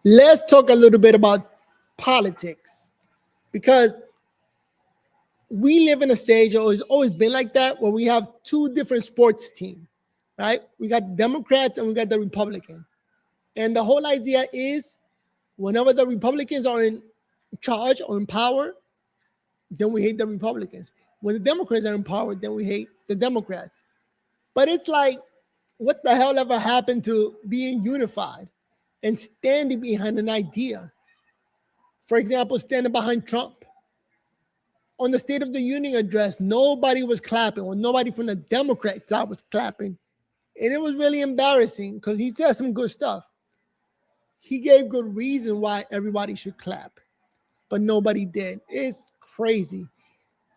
Let's talk a little bit about politics, because we live in a stage, or it's always been like that, where we have two different sports teams, right? We got Democrats and we got the Republicans. And the whole idea is whenever the Republicans are in charge or in power, then we hate the Republicans. When the Democrats are in power, then we hate the Democrats. But it's like, what the hell ever happened to being unified and standing behind an idea? For example, standing behind Trump. On the State of the Union address, nobody was clapping, or nobody from the Democrat side was clapping. And it was really embarrassing because he said some good stuff. He gave good reason why everybody should clap, but nobody did. It's crazy.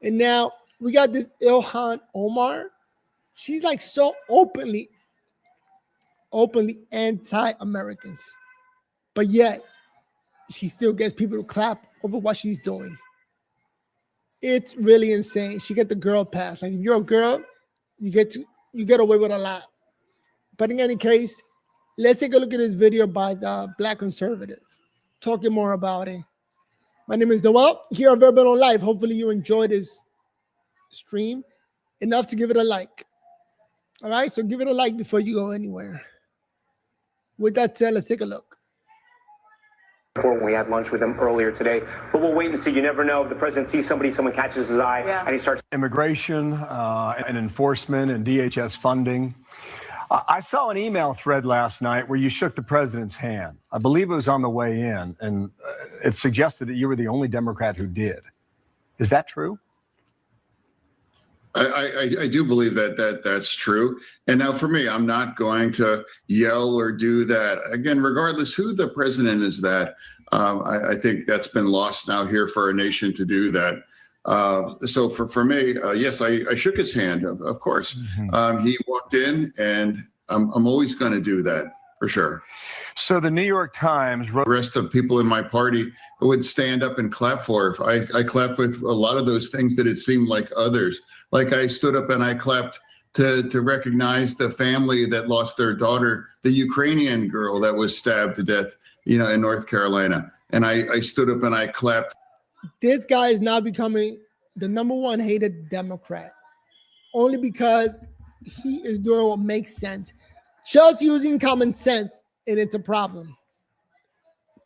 And now we got this Ilhan Omar. She's like so openly anti-Americans, but yet she still gets people to clap over what she's doing. It's really insane. She get the girl pass. Like, if you're a girl, you get away with a lot. But in any case, let's take a look at this video by the Black conservative talking more about it. My name is Noel here on Verbal on Live. Hopefully you enjoyed this stream enough to give it a like. All right, so give it a like before you go anywhere. With that said, let's take a look. We had lunch with him earlier today, but we'll wait and see. You never know. If the president sees somebody, someone catches his eye, and he starts. Immigration and enforcement and DHS funding. I saw an email thread last night where you shook the president's hand. I believe it was on the way in, and it suggested that you were the only Democrat who did. Is that true? I do believe that's true. And now for me, I'm not going to yell or do that. Again, regardless who the president is, I think that's been lost now here for our nation to do that. So for me, yes, I shook his hand, of course. Mm-hmm. He walked in, and I'm always going to do that, for sure. So the New York Times wrote, the rest of people in my party would stand up and clap for. I clapped with a lot of those things that it seemed like others. Like, I stood up and I clapped to recognize the family that lost their daughter, the Ukrainian girl that was stabbed to death, in North Carolina. And I stood up and I clapped. This guy is now becoming the #1 hated Democrat, only because he is doing what makes sense, just using common sense, and it's a problem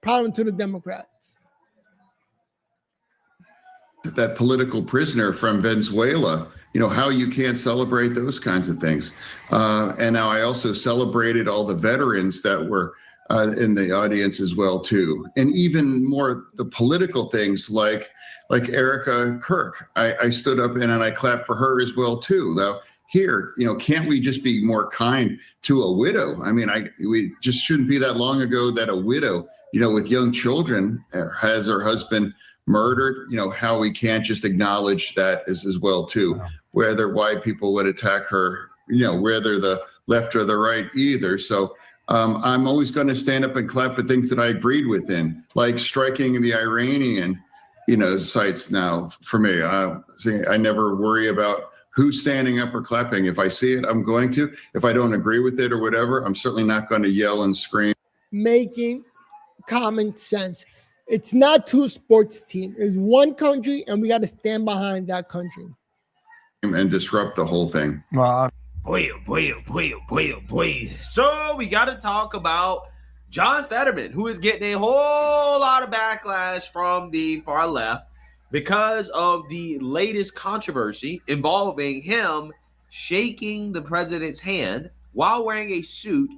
to the Democrats. That political prisoner from Venezuela, how you can't celebrate those kinds of things. And now I also celebrated all the veterans that were in the audience as well, too. And even more the political things like Erica Kirk. I stood up and I clapped for her as well, too. Now, here, can't we just be more kind to a widow? I mean, we just shouldn't be that long ago that a widow, with young children has her husband murdered, how we can't just acknowledge that as well, too. Wow. Whether white people would attack her, whether the left or the right either. So I'm always going to stand up and clap for things that I agreed with in, like striking the Iranian, sites now for me. I never worry about who's standing up or clapping. If I see it, I'm going to. If I don't agree with it or whatever, I'm certainly not going to yell and scream. Making common sense. It's not two sports teams. It's one country, and we got to stand behind that country. And disrupt the whole thing. Boy. So we got to talk about John Fetterman, who is getting a whole lot of backlash from the far left because of the latest controversy involving him shaking the president's hand while wearing a suit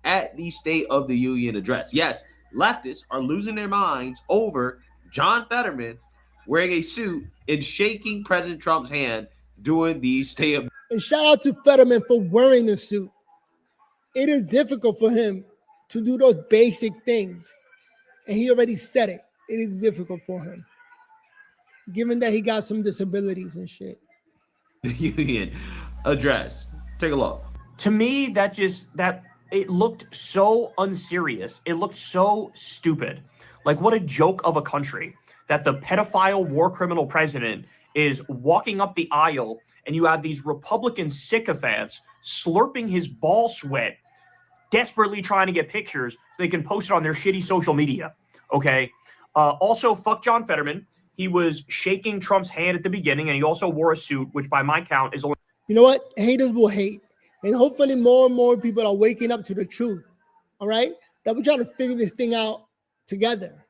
at the State of the Union address. Yes, leftists are losing their minds over John Fetterman wearing a suit and shaking President Trump's hand during the State of. And shout out to Fetterman for wearing the suit. It is difficult for him to do those basic things. And he already said it. It is difficult for him, given that he got some disabilities and shit. The Union address. Take a look. To me, that it looked so unserious. It looked so stupid. Like, what a joke of a country that the pedophile war criminal president is walking up the aisle and you have these Republican sycophants slurping his ball sweat desperately trying to get pictures so they can post it on their shitty social media. Okay. Also, fuck John Fetterman. He was shaking Trump's hand at the beginning, and he also wore a suit, which by my count is only. You know what? Haters will hate. And hopefully more and more people are waking up to the truth. All right? That we're trying to figure this thing out together.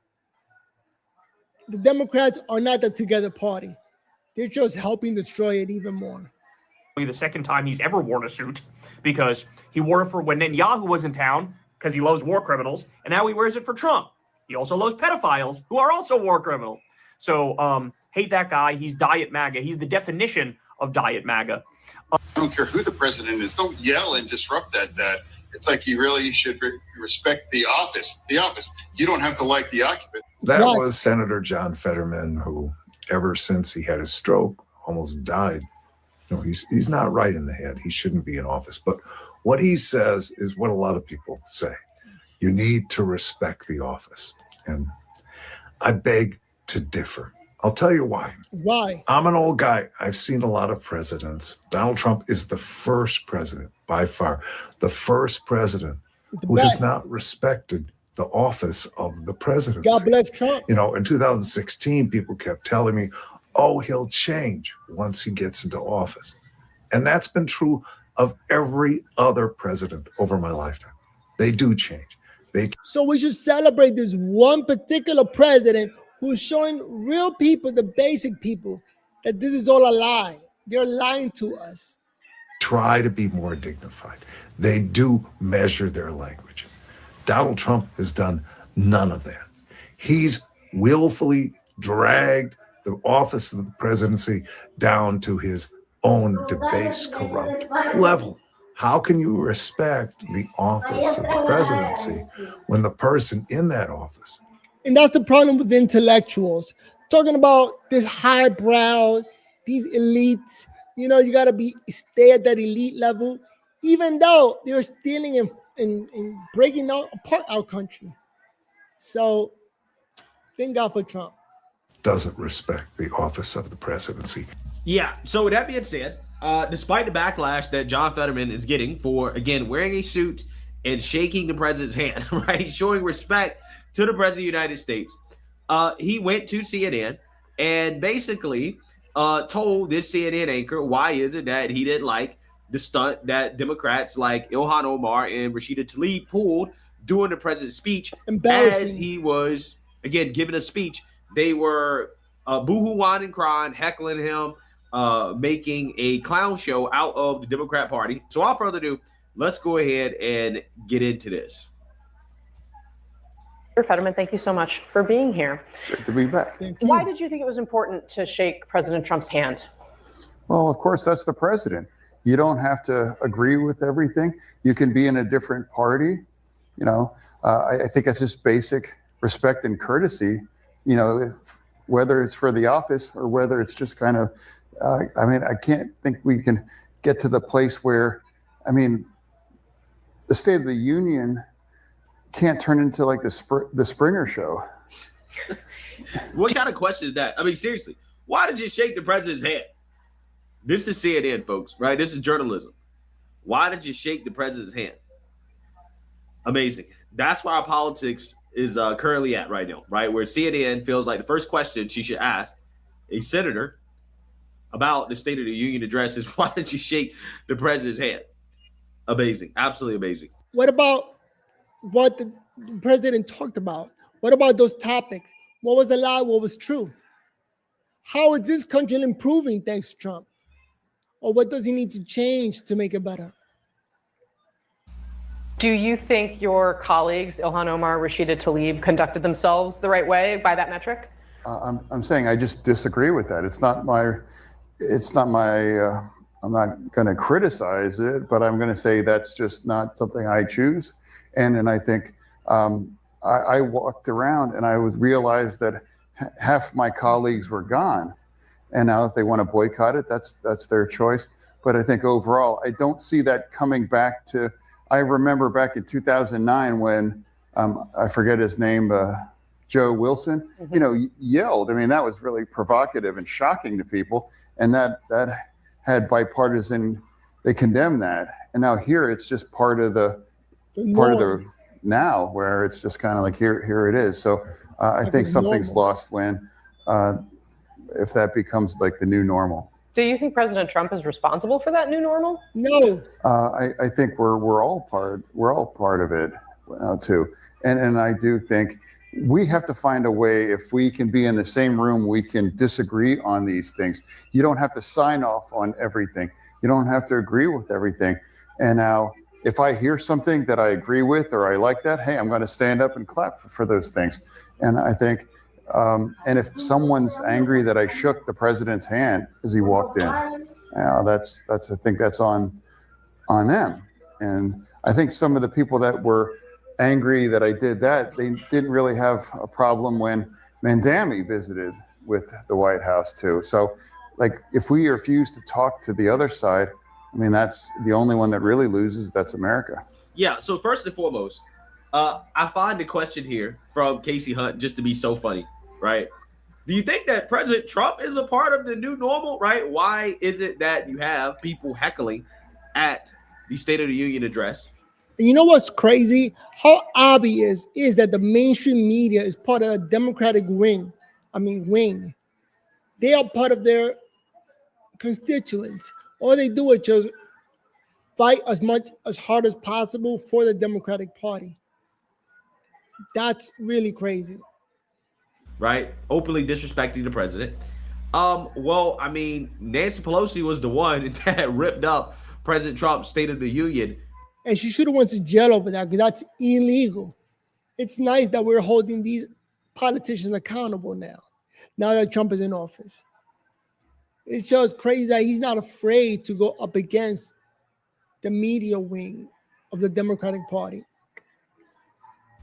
The Democrats are not the together party. They're just helping destroy it even more. The second time he's ever worn a suit, because he wore it for when Netanyahu was in town because he loves war criminals, and now he wears it for Trump. He also loves pedophiles who are also war criminals. So hate that guy. He's Diet MAGA. He's the definition of Diet MAGA. I don't care who the president is. Don't yell and disrupt that. It's like you really should respect the office. The office. You don't have to like the occupant. That was Senator John Fetterman, who ever since he had his stroke almost died. You know, he's not right in the head. He shouldn't be in office. But what he says is what a lot of people say. You need to respect the office. And I beg to differ. I'll tell you why. Why? I'm an old guy. I've seen a lot of presidents. Donald Trump is the first president, by far, the first president who has not respected the office of the presidency. God bless Trump. You know, in 2016, people kept telling me, oh, he'll change once he gets into office. And that's been true of every other president over my lifetime. They do change. So we should celebrate this one particular president who's showing real people, the basic people, that this is all a lie. They're lying to us. Try to be more dignified. They do measure their language. Donald Trump has done none of that. He's willfully dragged the office of the presidency down to his own debased, corrupt level. How can you respect the office of the presidency when the person in that office? And that's the problem with the intellectuals. Talking about this highbrow, these elites, you know, you got to stay at that elite level, even though they're stealing and breaking apart our country. So thank God for Trump. Doesn't respect the office of the presidency. Yeah. So with that being said, despite the backlash that John Fetterman is getting for, again, wearing a suit and shaking the president's hand, right, showing respect to the president of the United States, he went to CNN and basically told this CNN anchor why is it that he didn't like the stunt that Democrats like Ilhan Omar and Rashida Tlaib pulled during the president's speech. As he was, again, giving a speech, they were boo-hoo-wine and crying, heckling him, making a clown show out of the Democrat Party. So without further ado, let's go ahead and get into this. Mr. Fetterman, thank you so much for being here. Great to be back. Why did you think it was important to shake President Trump's hand? Well, of course, that's the president. You don't have to agree with everything. You can be in a different party. You know, I think that's just basic respect and courtesy, you know, whether it's for the office or whether it's just kind of, I mean, I can't think we can get to the place where, I mean, the State of the Union can't turn into like the Springer Show. What kind of question is that? I mean, seriously, why did you shake the president's hand? This is CNN, folks, right? This is journalism. Why did you shake the president's hand? Amazing. That's where our politics is currently at right now, right? Where CNN feels like the first question she should ask a senator about the State of the Union address is, why did you shake the president's hand? Amazing. Absolutely amazing. What about what the president talked about? What about those topics? What was a lie? What was true? How is this country improving thanks to Trump? Or what does he need to change to make it better? Do you think your colleagues, Ilhan Omar, Rashida Tlaib, conducted themselves the right way by that metric? I'm saying I just disagree with that. It's not my, I'm not going to criticize it, but I'm going to say that's just not something I choose. And I think I walked around and I realized that half my colleagues were gone. And now if they want to boycott it, that's their choice. But I think overall, I don't see that coming back to, I remember back in 2009 when, I forget his name, Joe Wilson, you know, yelled. I mean, that was really provocative and shocking to people. And that had bipartisan, they condemned that. And now here it's just part of the part of the now, where it's just kind of like here it is. So I think something's lost when if that becomes like the new normal. Do you think President Trump is responsible for that new normal? No. I think we're all part of it too, and I do think we have to find a way. If we can be in the same room, we can disagree on these things. You don't have to sign off on everything. You don't have to agree with everything. And now, if I hear something that I agree with or I like that, hey, I'm going to stand up and clap for those things. And I think, and if someone's angry that I shook the president's hand as he walked in, I think that's on them. And I think some of the people that were angry that I did that, they didn't really have a problem when Mandami visited with the White House too. So, like, if we refuse to talk to the other side, I mean, that's the only one that really loses. That's America. Yeah. So first and foremost, I find the question here from Casey Hunt just to be so funny, right? Do you think that President Trump is a part of the new normal, right? Why is it that you have people heckling at the State of the Union address? And you know what's crazy? How obvious is that the mainstream media is part of a Democratic wing. They are part of their constituents. All they do is just fight as hard as possible for the Democratic Party. That's really crazy. Right? Openly disrespecting the president. Well, I mean, Nancy Pelosi was the one that ripped up President Trump's State of the Union. And she should have went to jail over that because that's illegal. It's nice that we're holding these politicians accountable now that Trump is in office. It's just crazy that he's not afraid to go up against the media wing of the Democratic Party.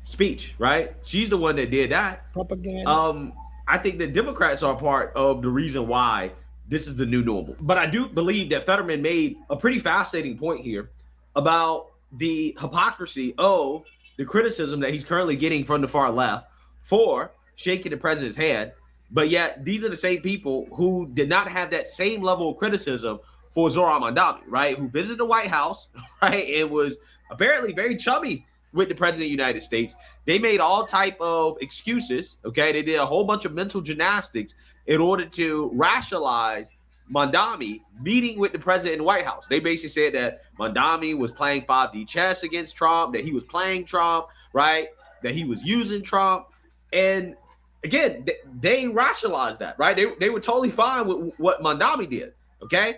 Speech, right? She's the one that did that. Propaganda. I think the Democrats are part of the reason why this is the new normal. But I do believe that Fetterman made a pretty fascinating point here about the hypocrisy of the criticism that he's currently getting from the far left for shaking the president's hand. But yet these are the same people who did not have that same level of criticism for Zohran Mamdani, right? Who visited the White House, right? And was apparently very chummy with the president of the United States. They made all type of excuses, okay? They did a whole bunch of mental gymnastics in order to rationalize Mamdani meeting with the president in the White House. They basically said that Mamdani was playing 5D chess against Trump, that he was playing Trump, right? That he was using Trump. And again, they rationalized that, right? They were totally fine with what Mamdani did, okay?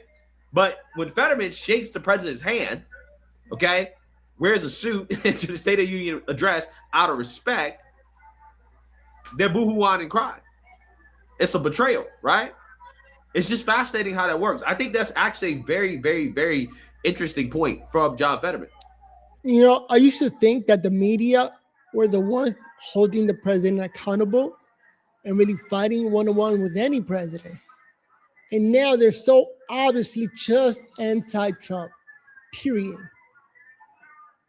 But when Fetterman shakes the president's hand, okay, wears a suit to the State of the Union address out of respect, they're boo-hoo-wine and crying. It's a betrayal, right? It's just fascinating how that works. I think that's actually a very, very, very interesting point from John Fetterman. You know, I used to think that the media were the ones holding the president accountable and really fighting one-on-one with any president. And now they're so obviously just anti-Trump, period.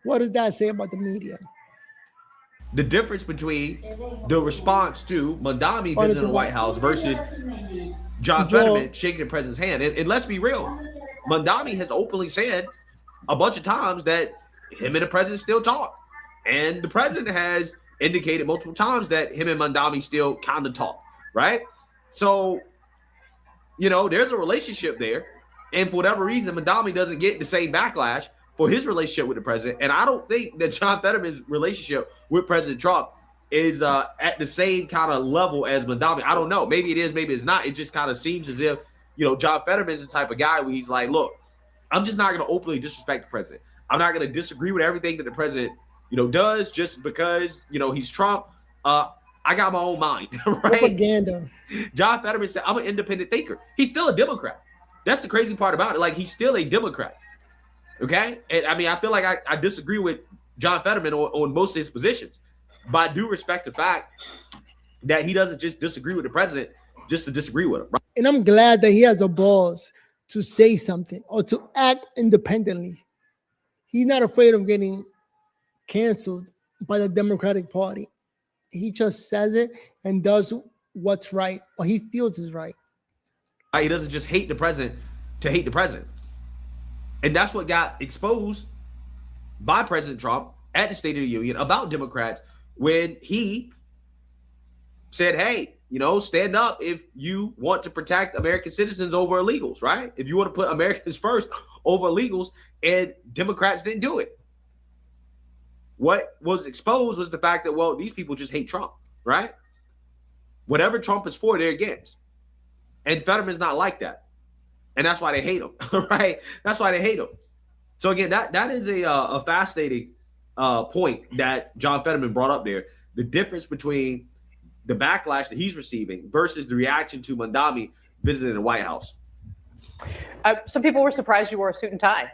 What does that say about the media? The difference between the response to Mamdani visiting the White House versus John Fetterman shaking the president's hand. And let's be real, Mamdani has openly said a bunch of times that him and the president still talk. And the president has indicated multiple times that him and Mamdani still kind of talk, right? So, you know, there's a relationship there. And for whatever reason, Mamdani doesn't get the same backlash for his relationship with the president. And I don't think that John Fetterman's relationship with President Trump is at the same kind of level as Mamdani. I don't know. Maybe it is, maybe it's not. It just kind of seems as if, you know, John Fetterman's the type of guy where he's like, look, I'm just not going to openly disrespect the president. I'm not going to disagree with everything that the president, you know, does just because, you know, he's Trump. I got my own mind, right? Propaganda. John Fetterman said, I'm an independent thinker. He's still a Democrat. That's the crazy part about it. Like, he's still a Democrat. Okay. And I mean, I feel like I disagree with John Fetterman on most of his positions, but I do respect the fact that he doesn't just disagree with the president just to disagree with him. Right? And I'm glad that he has the balls to say something or to act independently. He's not afraid of getting canceled by the Democratic Party. He just says it and does what's right or he feels is right. He doesn't just hate the president to hate the president. And that's what got exposed by President Trump at the State of the Union about Democrats when he said, hey, you know, stand up if you want to protect American citizens over illegals, right? If you want to put Americans first over illegals, and Democrats didn't do it. What was exposed was the fact that, well, these people just hate Trump, right? Whatever Trump is for, they're against. And Fetterman's not like that. And that's why they hate him, right? That's why they hate him. So again, that is a fascinating point that John Fetterman brought up there. The difference between the backlash that he's receiving versus the reaction to Mandami visiting the White House. Some people were surprised you wore a suit and tie.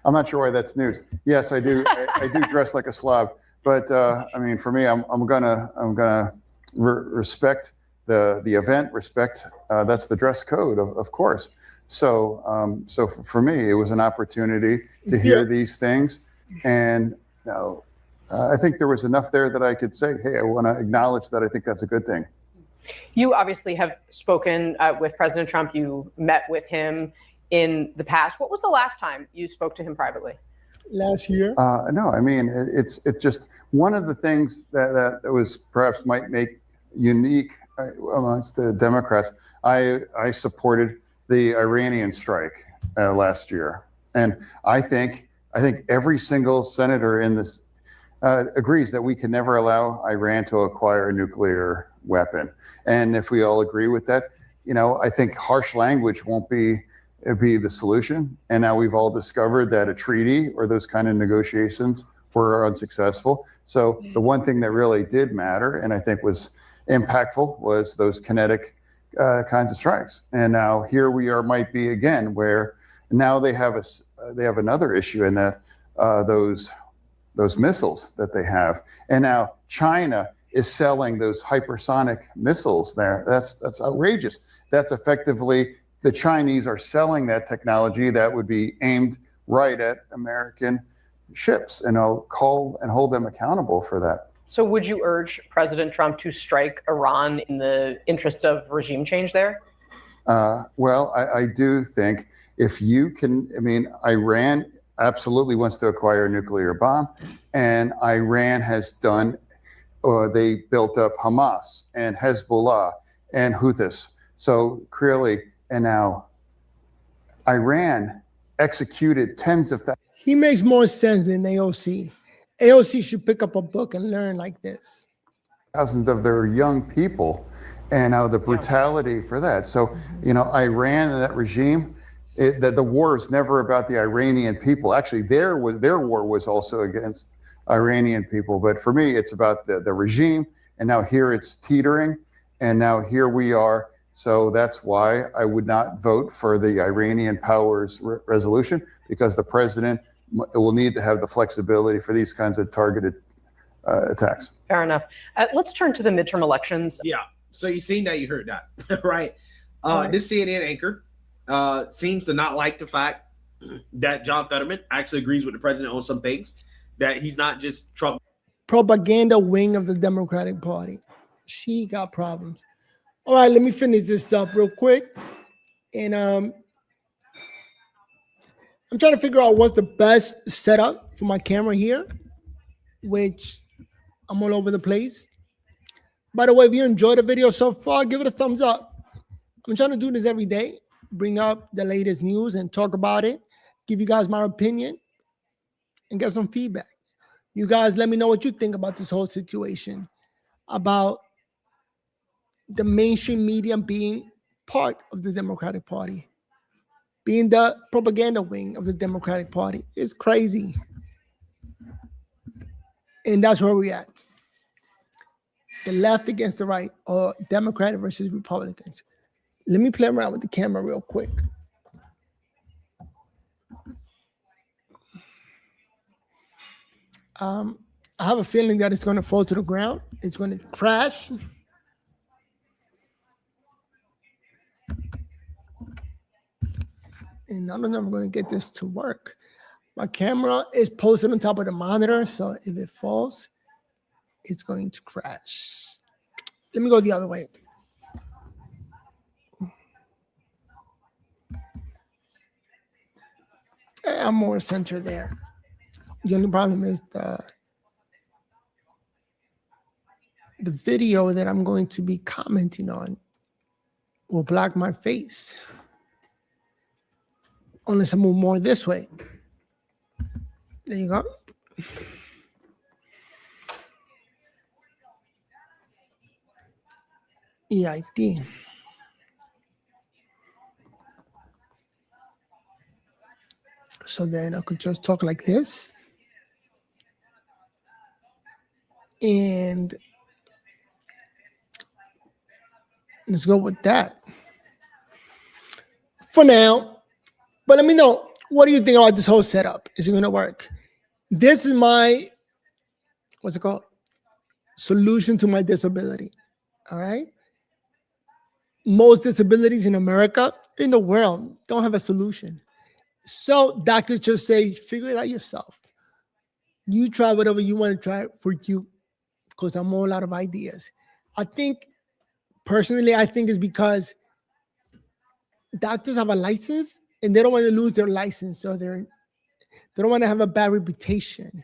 I'm not sure why that's news. Yes, I do. I do dress like a slob, but I mean, for me, I'm gonna respect the event. Respect that's the dress code, of course. So so for me, it was an opportunity to hear these things, and you know, I think there was enough there that I could say, hey, I want to acknowledge that I think that's a good thing. You obviously have spoken with President Trump. You met with him in the past. What was the last time you spoke to him privately? Last year? No, I mean, it's just one of the things that was perhaps might make unique amongst the Democrats. I supported the Iranian strike last year, and I think every single senator in this agrees that we can never allow Iran to acquire a nuclear weapon. And if we all agree with that, you know, I think harsh language won't be the solution. And now we've all discovered that a treaty or those kind of negotiations were unsuccessful. So the one thing that really did matter, and I think was impactful, was those kinetic kinds of strikes. And now here we are, might be again, where now they have another issue in that those missiles that they have, and now China is selling those hypersonic missiles there. That's outrageous. That's effectively the Chinese are selling that technology that would be aimed right at American ships, and I'll call and hold them accountable for that. So would you urge President Trump to strike Iran in the interest of regime change there? Well, I do think if you can, I mean, Iran absolutely wants to acquire a nuclear bomb, and Iran has done, they built up Hamas and Hezbollah and Houthis. So clearly, and now Iran executed tens of thousands. He makes more sense than AOC. AOC should pick up a book and learn like this. Thousands of their young people, and now the brutality for that. So, you know, Iran and that regime, the war is never about the Iranian people. Actually, their war was also against Iranian people. But for me, it's about the regime. And now here it's teetering. And now here we are. So that's why I would not vote for the Iranian powers resolution, because the president will need to have the flexibility for these kinds of targeted attacks. Fair enough. Let's turn to the midterm elections. Yeah. So you seen that, you heard that, right? This CNN anchor seems to not like the fact that John Fetterman actually agrees with the president on some things, that he's not just Trump. Propaganda wing of the Democratic Party. She got problems. All right, let me finish this up real quick. And I'm trying to figure out what's the best setup for my camera here, which I'm all over the place. By the way, if you enjoyed the video so far, give it a thumbs up. I'm trying to do this every day, bring up the latest news and talk about it, give you guys my opinion, and get some feedback. You guys let me know what you think about this whole situation, about the mainstream media being part of the Democratic Party, being the propaganda wing of the Democratic Party. It's crazy. And that's where we're at. The left against the right, or Democrat versus Republicans. Let me play around with the camera real quick. I have a feeling that it's going to fall to the ground. It's going to crash. And I don't know if I'm going to get this to work. My camera is posted on top of the monitor, so if it falls, it's going to crash. Let me go the other way. I'm more centered there. The only problem is the video that I'm going to be commenting on will block my face unless I move more this way. There you go. EIT. So then I could just talk like this. And let's go with that for now. But let me know, what do you think about this whole setup? Is it going to work? This is my, what's it called? Solution to my disability. All right. Most disabilities in America, in the world, don't have a solution. So doctors just say, figure it out yourself. You try whatever you want to try for you, because I'm all out of ideas. I think, personally, it's because doctors have a license and they don't want to lose their license, or they don't want to have a bad reputation.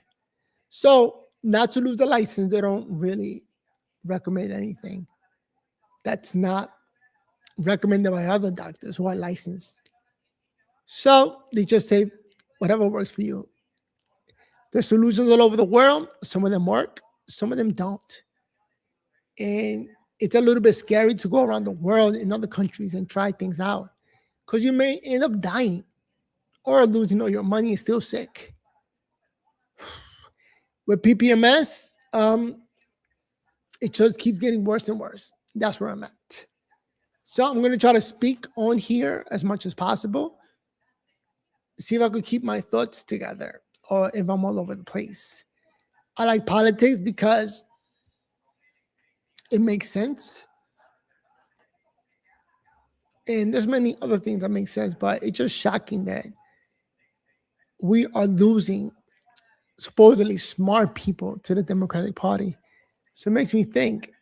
So not to lose the license, they don't really recommend anything that's not recommended by other doctors who are licensed. So they just say whatever works for you. There's solutions all over the world. Some of them work, some of them don't. And it's a little bit scary to go around the world in other countries and try things out, because you may end up dying or losing all your money and still sick. With PPMS, it just keeps getting worse and worse. That's where I'm at. So I'm going to try to speak on here as much as possible. See if I could keep my thoughts together, or if I'm all over the place. I like politics because it makes sense. And there's many other things that make sense, but it's just shocking that we are losing supposedly smart people to the Democratic Party. So it makes me think,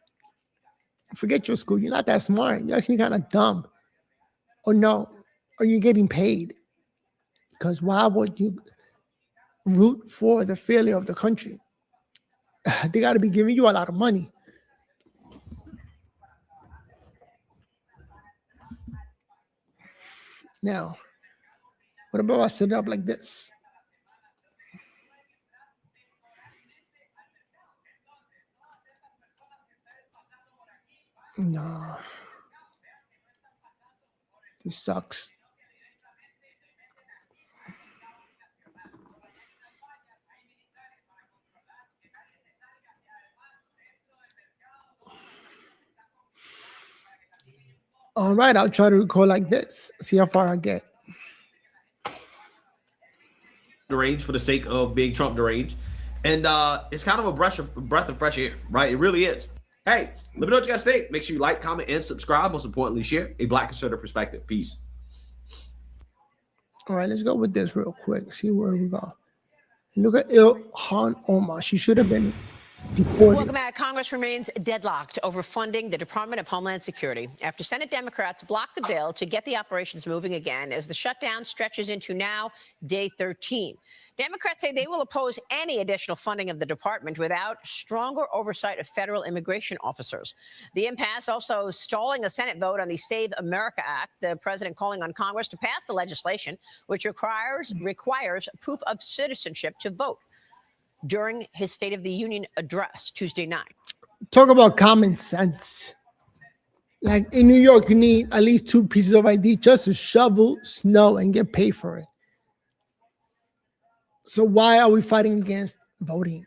forget your school. You're not that smart. You're actually kind of dumb. Or no, are you getting paid? Because why would you root for the failure of the country? They got to be giving you a lot of money. Now, what about I set it up like this? No. This sucks. All right, I'll try to record like this. See how far I get. Deranged for the sake of being Trump deranged. And it's kind of a breath of fresh air, right? It really is. Hey, let me know what you guys think. Make sure you like, comment, and subscribe. Most importantly, share a Black conservative perspective. Peace. All right, let's go with this real quick. See where we go. Look at Ilhan Omar. She should have been deported. Welcome back. Congress remains deadlocked over funding the Department of Homeland Security after Senate Democrats blocked the bill to get the operations moving again as the shutdown stretches into now day 13. Democrats say they will oppose any additional funding of the department without stronger oversight of federal immigration officers. The impasse also stalling a Senate vote on the Save America Act, the president calling on Congress to pass the legislation, which requires proof of citizenship to vote during his State of the Union address Tuesday night. Talk about common sense. Like in New York, you need at least 2 pieces of ID just to shovel snow and get paid for it. So why are we fighting against voting?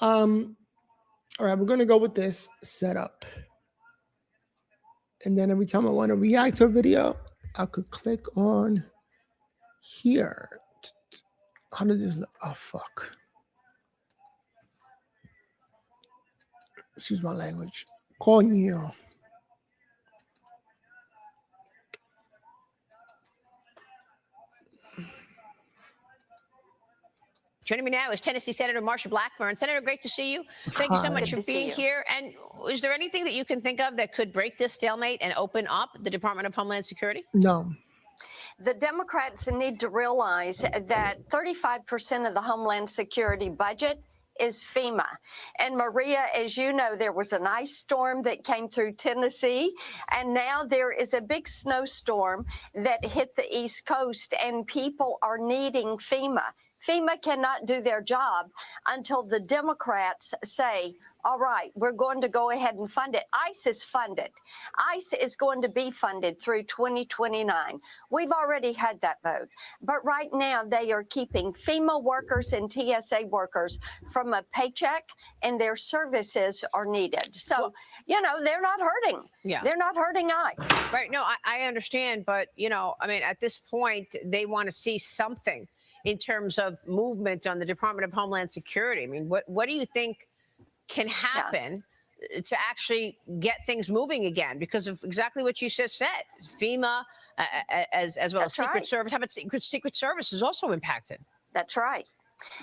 All right, we're going to go with this setup. And then every time I want to react to a video, I could click on here. How did this look? Oh, fuck. Excuse my language. Coño. Joining me now is Tennessee Senator Marsha Blackburn. Senator, great to see you. Thank you so much for being here. And is there anything that you can think of that could break this stalemate and open up the Department of Homeland Security? No. The Democrats need to realize that 35% of the Homeland Security budget is FEMA. And Maria, as you know, there was an ice storm that came through Tennessee, and now there is a big snowstorm that hit the East Coast, and people are needing FEMA. FEMA cannot do their job until the Democrats say, all right, we're going to go ahead and fund it. ICE is funded. ICE is going to be funded through 2029. We've already had that vote. But right now, they are keeping FEMA workers and TSA workers from a paycheck, and their services are needed. So, you know, they're not hurting. Yeah. They're not hurting ICE. Right. No, I understand. But, you know, I mean, at this point, they want to see something in terms of movement on the Department of Homeland Security. I mean, what do you think can happen to actually get things moving again? Because of exactly what you just said, FEMA, as well as Secret Service. How about Secret Service is also impacted? That's right.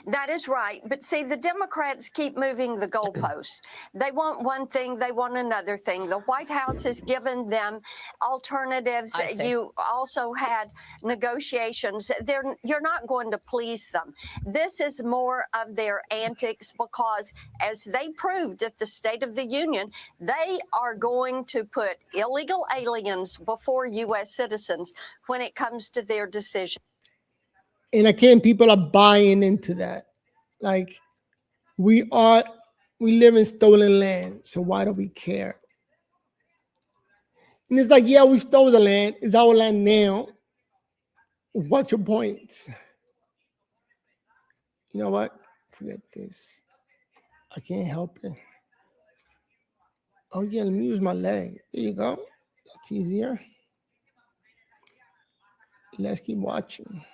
That is right. But see, the Democrats keep moving the goalposts. They want one thing, they want another thing. The White House has given them alternatives. You also had negotiations. You're not going to please them. This is more of their antics because, as they proved at the State of the Union, they are going to put illegal aliens before U.S. citizens when it comes to their decision. And again, people are buying into that. Like, we live in stolen land, so why do we care? And it's like, yeah, we stole the land. It's our land now. What's your point? You know what? Forget this. I can't help it. Oh, yeah, let me use my leg. There you go. That's easier. Let's keep watching.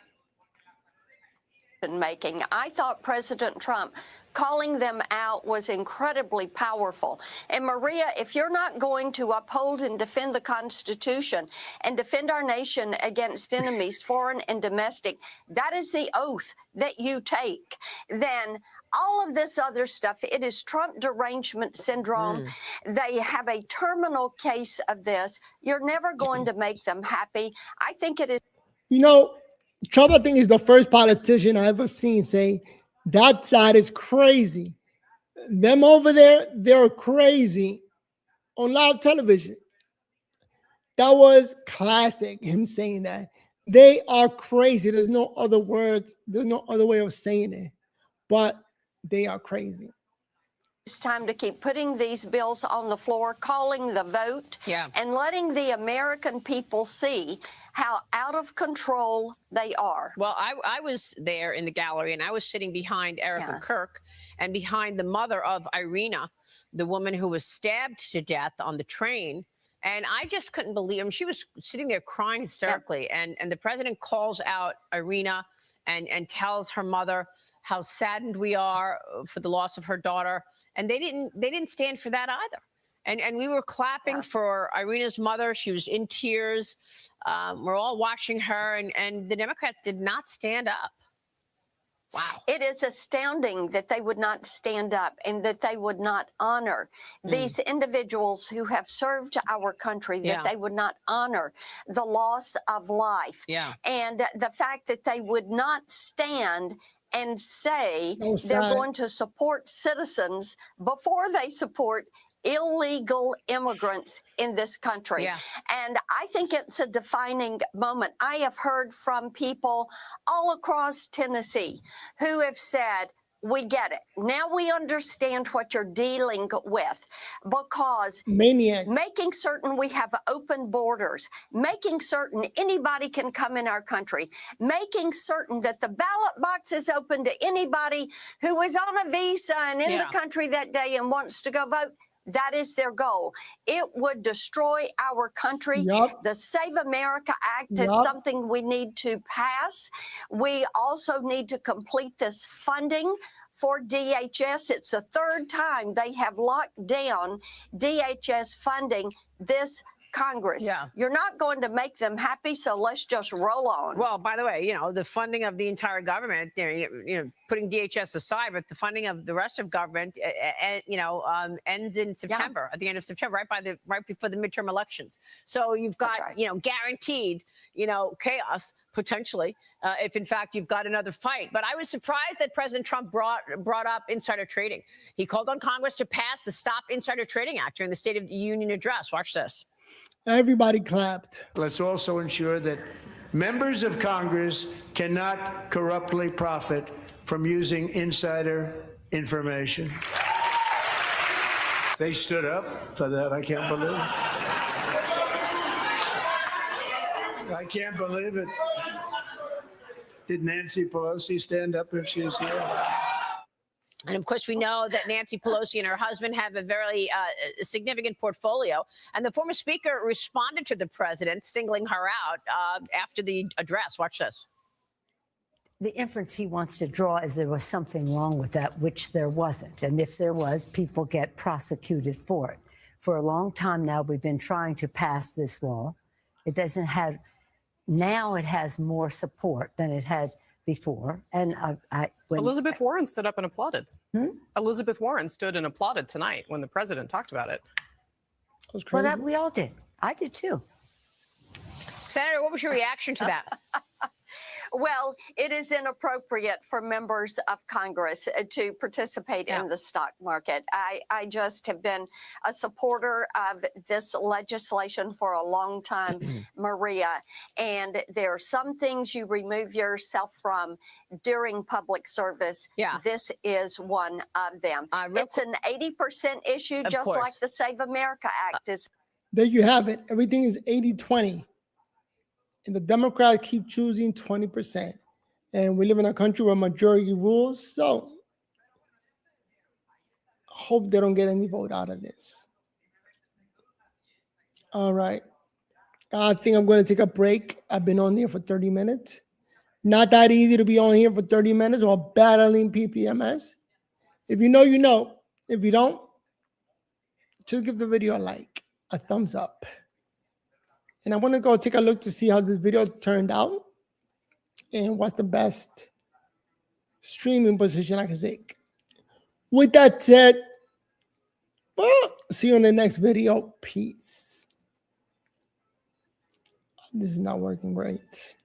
Making. I thought President Trump calling them out was incredibly powerful. And Maria, if you're not going to uphold and defend the Constitution and defend our nation against enemies, foreign and domestic, that is the oath that you take, then all of this other stuff, it is Trump derangement syndrome. They have a terminal case of this. You're never going to make them happy. I think it is. You know, Trump, I think, is the first politician I've ever seen say that side is crazy. Them over there, they're crazy on live television. That was classic, him saying that. They are crazy. There's no other words. There's no other way of saying it. But they are crazy. It's time to keep putting these bills on the floor, calling the vote, and letting the American people see how out of control they are. Well, I was there in the gallery, and I was sitting behind Erica Kirk and behind the mother of Irina, the woman who was stabbed to death on the train. And I just couldn't believe him. She was sitting there crying hysterically. And the president calls out Irina and tells her mother how saddened we are for the loss of her daughter. And they didn't stand for that either. And we were clapping for Irina's mother. She was in tears. We're all watching her, and the Democrats did not stand up. Wow. It is astounding that they would not stand up and that they would not honor these individuals who have served our country, that they would not honor the loss of life. And the fact that they would not stand and say they're going to support citizens before they support illegal immigrants in this country. And I think it's a defining moment. I have heard from people all across Tennessee who have said, we get it. Now we understand what you're dealing with, because maniacs, making certain we have open borders, making certain anybody can come in our country, making certain that the ballot box is open to anybody who is on a visa and in the country that day and wants to go vote. That is their goal. It would destroy our country. The Save America Act is something we need to pass. We also need to complete this funding for DHS. It's the third time they have locked down DHS funding this Congress. Yeah. You're not going to make them happy, so let's just roll on. Well, by the way, the funding of the entire government, putting DHS aside, but the funding of the rest of government, ends in September, at the end of September, right before the midterm elections. So you've got, guaranteed, chaos potentially, if in fact you've got another fight. But I was surprised that President Trump brought up insider trading. He called on Congress to pass the Stop Insider Trading Act during the State of the Union address. Watch this. Everybody clapped. Let's also ensure that members of Congress cannot corruptly profit from using insider information. They stood up for that. I can't believe it. I can't believe it. Did Nancy Pelosi stand up if she's here? And of course, we know that Nancy Pelosi and her husband have a very significant portfolio. And the former speaker responded to the president, singling her out after the address. Watch this. The inference he wants to draw is there was something wrong with that, which there wasn't. And if there was, people get prosecuted for it. For a long time now, we've been trying to pass this law. It doesn't have, now it has more support than it had before. And Elizabeth Warren stood up and applauded. Elizabeth Warren stood and applauded tonight when the president talked about it. Well, we all did. I did too. Senator, what was your reaction to that? Well, it is inappropriate for members of Congress to participate in the stock market. I just have been a supporter of this legislation for a long time, Maria. And there are some things you remove yourself from during public service. Yeah. This is one of them. It's an 80% issue, just like the Save America Act is. There you have it. Everything is 80-20. And the Democrats keep choosing 20%. And we live in a country where majority rules. So I hope they don't get any vote out of this. All right. I think I'm going to take a break. I've been on here for 30 minutes. Not that easy to be on here for 30 minutes while battling PPMS. If you know, you know. If you don't, just give the video a like, a thumbs up. And I want to go take a look to see how this video turned out and what's the best streaming position I can take. With that said, see you in the next video. Peace. This is not working great.